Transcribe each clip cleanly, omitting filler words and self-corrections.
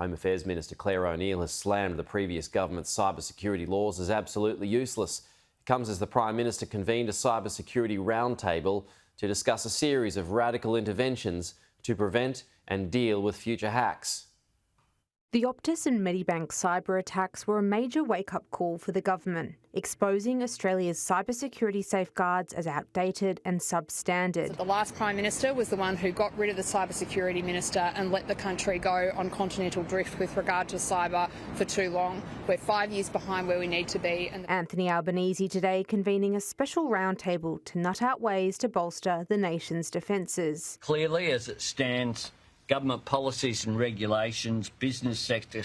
Home Affairs Minister Clare O'Neil has slammed the previous government's cybersecurity laws as absolutely useless. It comes as the Prime Minister convened a cybersecurity roundtable to discuss a series of radical interventions to prevent and deal with future hacks. The Optus and Medibank cyber attacks were a major wake-up call for the government, exposing Australia's cybersecurity safeguards as outdated and substandard. The last Prime Minister was the one who got rid of the cybersecurity minister and let the country go on continental drift with regard to cyber for too long. We're 5 years behind where we need to be. Anthony Albanese today convening a special roundtable to nut out ways to bolster the nation's defences. Clearly, as it stands, government policies and regulations, business sector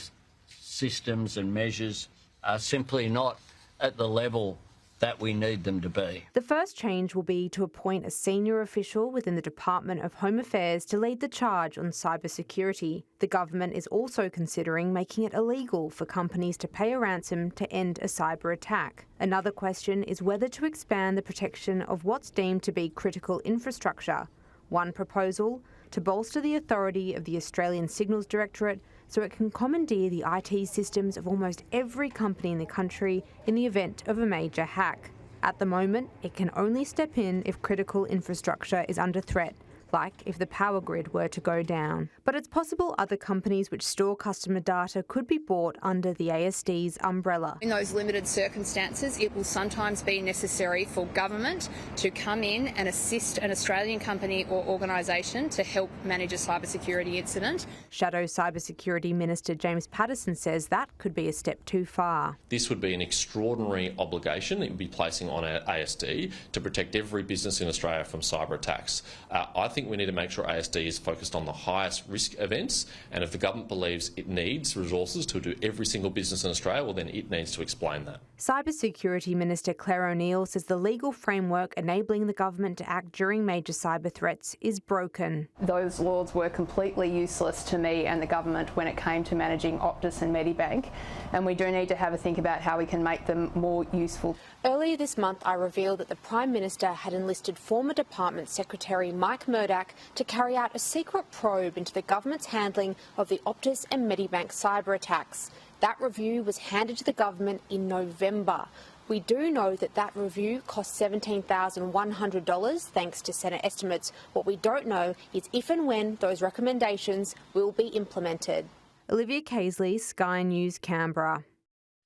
systems and measures are simply not at the level that we need them to be. The first change will be to appoint a senior official within the Department of Home Affairs to lead the charge on cybersecurity. The government is also considering making it illegal for companies to pay a ransom to end a cyber attack. Another question is whether to expand the protection of what's deemed to be critical infrastructure. One proposal, to bolster the authority of the Australian Signals Directorate so it can commandeer the IT systems of almost every company in the country in the event of a major hack. At the moment, it can only step in if critical infrastructure is under threat, like if the power grid were to go down. But it's possible other companies which store customer data could be brought under the ASD's umbrella. In those limited circumstances, it will sometimes be necessary for government to come in and assist an Australian company or organisation to help manage a cybersecurity incident. Shadow Cybersecurity Minister James Patterson says that could be a step too far. This would be an extraordinary obligation it would be placing on our ASD to protect every business in Australia from cyber attacks. I think we need to make sure ASD is focused on the highest risk events, and if the government believes it needs resources to do every single business in Australia, well then it needs to explain that. Cybersecurity Minister Clare O'Neil says the legal framework enabling the government to act during major cyber threats is broken. Those laws were completely useless to me and the government when it came to managing Optus and Medibank, and we do need to have a think about how we can make them more useful. Earlier this month, I revealed that the Prime Minister had enlisted former Department Secretary Mike Murdoch to carry out a secret probe into the government's handling of the Optus and Medibank cyber attacks. That review was handed to the government in November. We do know that that review cost $17,100 thanks to Senate estimates. What we don't know is if and when those recommendations will be implemented. Olivia Casely, Sky News, Canberra.